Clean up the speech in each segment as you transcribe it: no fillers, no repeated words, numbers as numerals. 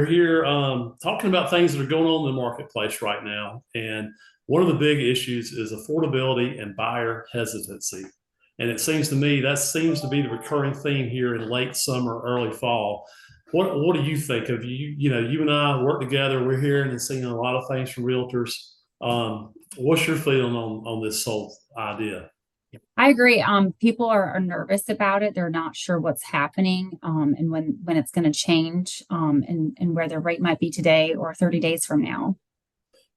We're here talking about things that are going on in the marketplace right now. And one of the big issues is affordability and buyer hesitancy. And it seems to me that seems to be the recurring theme here in late summer, early fall. What do you think of you and I work together. We're hearing and seeing a lot of things from realtors. What's your feeling on this whole idea? I agree. People are nervous about it. They're not sure what's happening, and when it's going to change, and where their rate might be today or 30 days from now.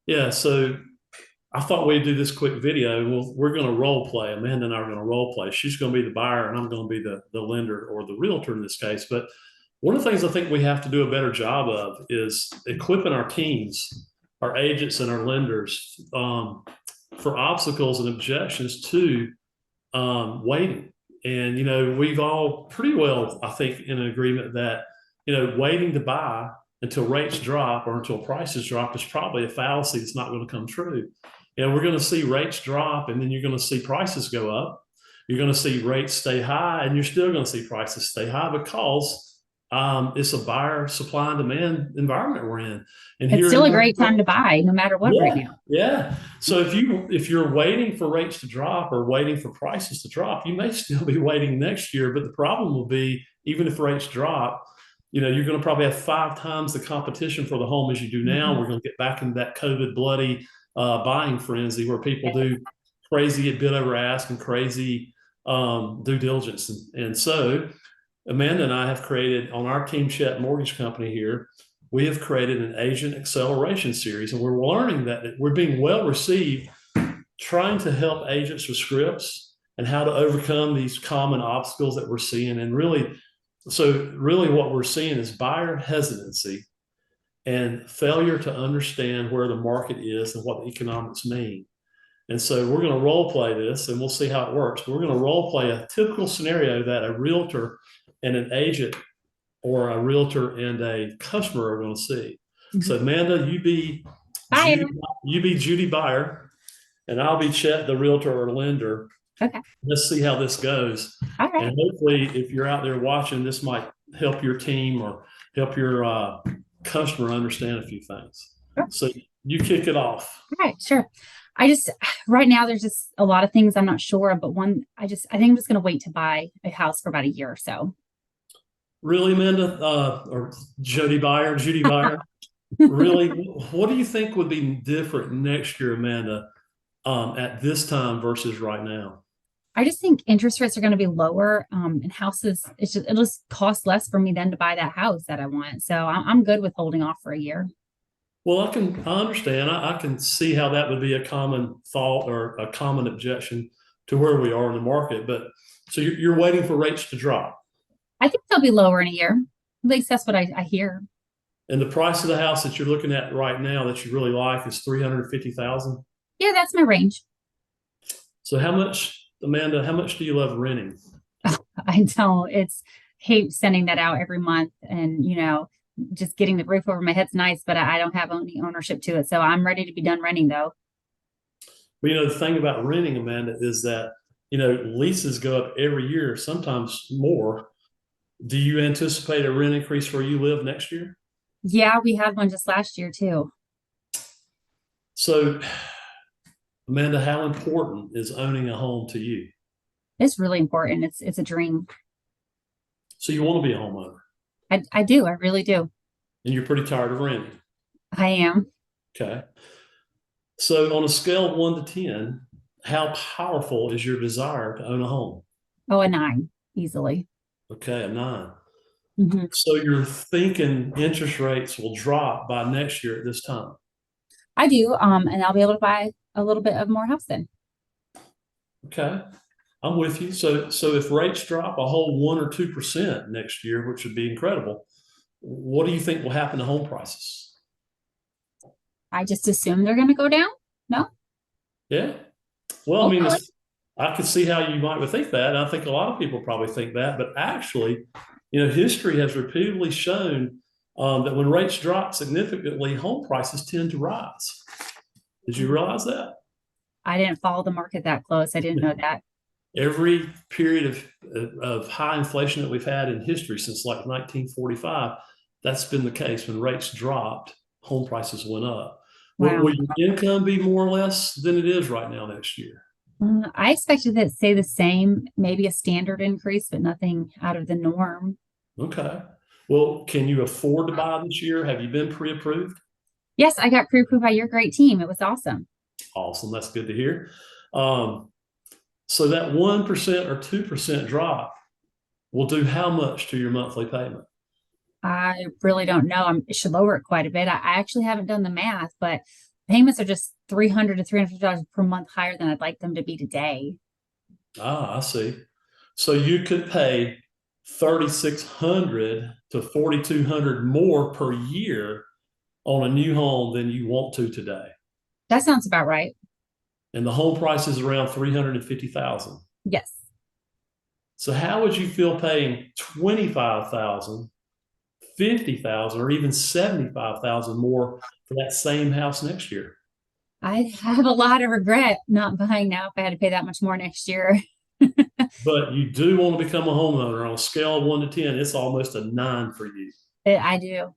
Yeah, so I thought we'd do this quick video. We're going to role play. Amanda and I are going to role play. She's going to be the buyer, and I'm going to be the lender or the realtor in this case. But one of the things I think we have to do a better job of is equipping our teams, our agents, and our lenders for obstacles and objections to waiting. And we've all pretty well, I think, in an agreement that waiting to buy until rates drop or until prices drop is probably a fallacy that's not going to come true. We're going to see rates drop, and then you're going to see prices go up. You're going to see rates stay high, and you're still going to see prices stay high because it's a buyer supply and demand environment we're in. And It's here still in a North great time to buy, no matter what, right yeah, now. yeah. So if you're waiting for rates to drop or waiting for prices to drop, you may still be waiting next year. But the problem will be, even if rates drop, you're going to probably have 5 times the competition for the home as you do now. Mhm. We're going to get back into that COVID bloody buying frenzy where people do crazy at bid over ask and crazy due diligence. And so Amanda and I have created on our Team Chat Mortgage Company here, we have created an agent acceleration series, and we're learning that we're being well received, trying to help agents with scripts and how to overcome these common obstacles that we're seeing. And really what we're seeing is buyer hesitancy and failure to understand where the market is and what the economics mean. And so we're going to role play this, and we'll see how it works. But we're going to role play a typical scenario that a realtor and an agent or a realtor and a customer are going to see. So Mhm. Amanda, you be Bye. Judy, you be Judy Buyer, and I'll be Chet, the realtor or lender. Okay. Let's see how this goes. All right. And hopefully, if you're out there watching, this might help your team or help your customer understand a few things. Sure. So you kick it off. All right. Sure. I just right now there's just a lot of things I'm not sure of, but I think I'm just going to wait to buy a house for about a year or so. Really, Amanda, or Judy Buyer, really, what do you think would be different next year, Amanda, at this time versus right now? I just think interest rates are going to be lower, and houses. It'll just cost less for me then to buy that house that I want. So I'm good with holding off for a year. Well, I understand. I can see how that would be a common thought or a common objection to where we are in the market. But so you're waiting for rates to drop, I think they'll be lower in a year. At least that's what I hear. and the price of the house that you're looking at right now that you really like is 350,000. Yeah, that's my range. So how much, Amanda? How much do you love renting? I don't. It's hate sending that out every month, and just getting the roof over my head's nice, but I don't have any ownership to it. So I'm ready to be done renting though. But the thing about renting, Amanda, is that leases go up every year, sometimes more. Do you anticipate a rent increase where you live next year? Yeah, we had one just last year too. So, Amanda, how important is owning a home to you? It's really important. It's a dream. So you want to be a homeowner, I do. I really do. and you're pretty tired of renting. I am. Okay. So on a scale of 1 to 10, how powerful is your desire to own a home? Oh, a 9 easily. Okay, a 9. Hmm. So you're thinking interest rates will drop by next year at this time. I do. And I'll be able to buy a little bit of more house then. Okay. I'm with you. So if rates drop a whole 1 or 2% next year, which would be incredible, what do you think will happen to home prices? I just assume they're going to go down. No, Yeah. Well, I mean, hopefully. I could see how you might think that. And I think a lot of people probably think that, but actually, history has repeatedly shown that when rates drop significantly, home prices tend to rise. Did you realize that? I didn't follow the market that close. I didn't know that. Every period of high inflation that we've had in history since like 1945, that's been the case. When rates dropped, home prices went up. Wow. Will your income be more or less than it is right now next year? I expected it to stay the same, maybe a standard increase, but nothing out of the norm. Okay. Well, can you afford to buy this year? Have you been pre-approved? Yes, I got pre-approved by your great team. It was awesome. Awesome. That's good to hear. Um, so that 1% or 2% drop will do how much to your monthly payment? I really don't know. It should lower it quite a bit. I actually haven't done the math, but payments are just $300 to $350 per month higher than I'd like them to be today. Ah, I see. So you could pay 3,600 to 4,200 more per year on a new home than you want to today. That sounds about right. And the home price is around 350,000. Yes. So how would you feel paying 25,000, 50,000, or even 75,000 more for that same house next year? I have a lot of regret not buying now if I had to pay that much more next year. But you do want to become a homeowner. On a scale of 1 to 10, it's almost a 9 for you. I do.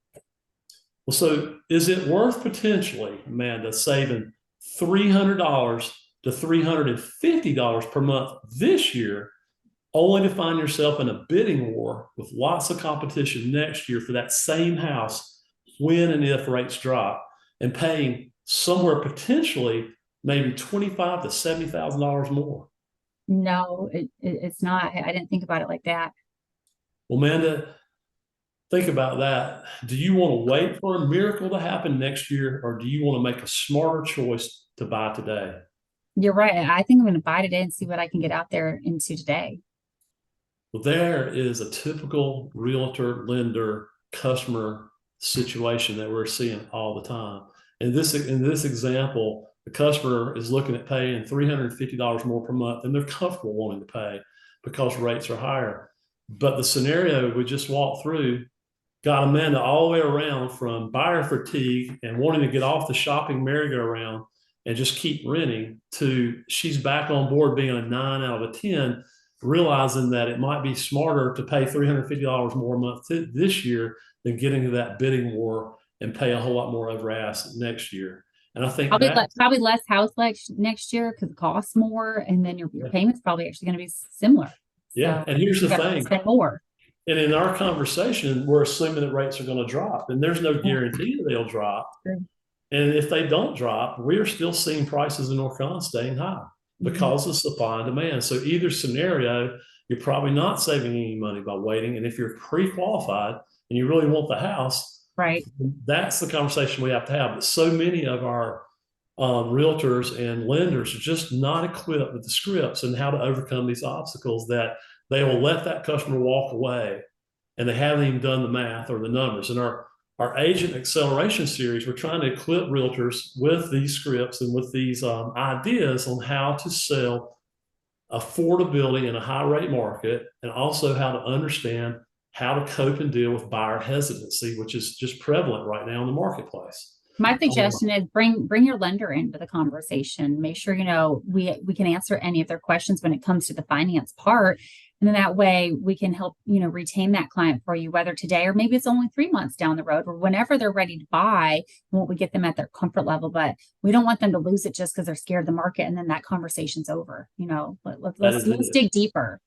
Well, so is it worth potentially, Amanda, saving $300 to $350 per month this year, only to find yourself in a bidding war with lots of competition next year for that same house when and if rates drop, and paying somewhere potentially maybe $25,000 to $70,000 more? No, it's not. I didn't think about it like that. Well, Amanda, think about that. Do you want to wait for a miracle to happen next year, or do you want to make a smarter choice to buy today? You're right. I think I'm going to buy today and see what I can get out there into today. Well, there is a typical realtor, lender, customer situation that we're seeing all the time. In this example, the customer is looking at paying $350 more per month than they're comfortable wanting to pay because rates are higher. But the scenario we just walked through got Amanda all the way around from buyer fatigue and wanting to get off the shopping merry-go-round and just keep renting to she's back on board being a 9 out of a 10, realizing that it might be smarter to pay $350 more a month this year than get into that bidding war and pay a whole lot more over ask next year. And I think that Probably less house next year because it costs more, and then your payments probably actually going to be similar. Yeah. So And here's the you got to thing. spend more. And in our conversation, we're assuming that rates are going to drop, and there's no guarantee that they'll drop. True. And if they don't drop, we are still seeing prices in North Carolina staying high because of supply and demand. So either scenario, you're probably not saving any money by waiting. And if you're pre-qualified and you really want the house, Right. that's the conversation we have to have. But so many of our realtors and lenders are just not equipped with the scripts and how to overcome these obstacles, that they will let that customer walk away and they haven't even done the math or the numbers. And our agent acceleration series, we're trying to equip realtors with these scripts and with these ideas on how to sell affordability in a high rate market, and also how to understand how to cope and deal with buyer hesitancy, which is just prevalent right now in the marketplace. My suggestion is bring your lender into the conversation. Make sure we can answer any of their questions when it comes to the finance part. And then that way we can help, retain that client for you, whether today or maybe it's only 3 months down the road, or whenever they're ready to buy, won't we get them at their comfort level. But we don't want them to lose it just because they're scared of the market, and then that conversation's over. Let's dig deeper.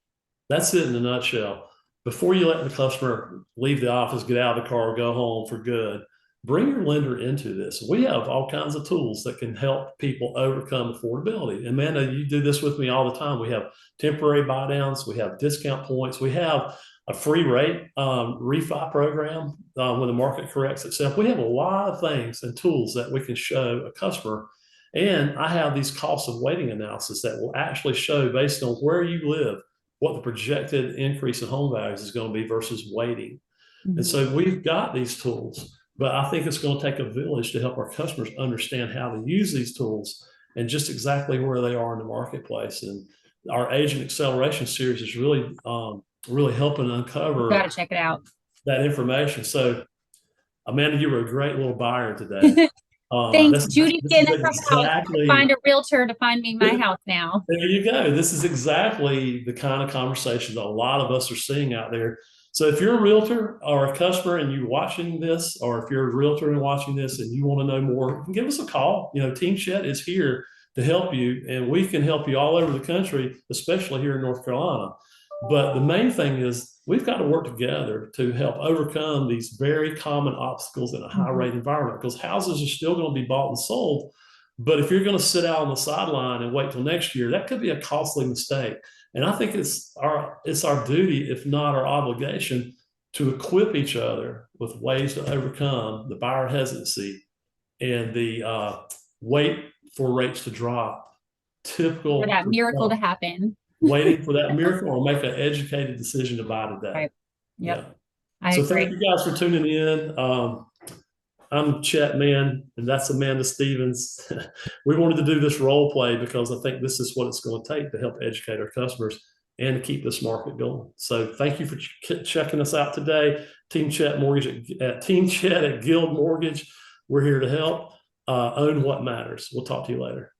That's it in a nutshell. Before you let the customer leave the office, get out of the car, go home for good, bring your lender into this. We have all kinds of tools that can help people overcome affordability. Amanda, you do this with me all the time. We have temporary buy downs, we have discount points, we have a free rate refi program when the market corrects itself. We have a lot of things and tools that we can show a customer. And I have these costs of waiting analysis that will actually show, based on where you live, what the projected increase in home values is going to be versus waiting. Mm-hmm. And so we've got these tools. But I think it's going to take a village to help our customers understand how to use these tools and just exactly where they are in the marketplace. And our agent acceleration series is really, really helping uncover. Got to check it out. That information. So, Amanda, you were a great little buyer today. Thanks, Judy. Exactly, find a realtor to find me my house now. There you go. This is exactly the kind of conversation that a lot of us are seeing out there. So if you're a realtor or a customer and you're watching this, or if you're a realtor and watching this and you want to know more, give us a call. Team Chet is here to help you, and we can help you all over the country, especially here in North Carolina. But the main thing is we've got to work together to help overcome these very common obstacles in a high rate environment, because houses are still going to be bought and sold. But if you're going to sit out on the sideline and wait till next year, that could be a costly mistake. And I think it's our duty, if not our obligation, to equip each other with ways to overcome the buyer hesitancy and the wait for rates to drop. Typical For that miracle to happen. Waiting for that miracle, or make an educated decision to buy today. Right. Yep. Yeah. So thank you guys for tuning in. I'm Chet Mann, and that's Amanda Stevens. We wanted to do this role play because I think this is what it's going to take to help educate our customers and to keep this market going. So thank you for checking us out today. Team Chet Mortgage at Team Chet at Guild Mortgage. We're here to help. Own what matters. We'll talk to you later.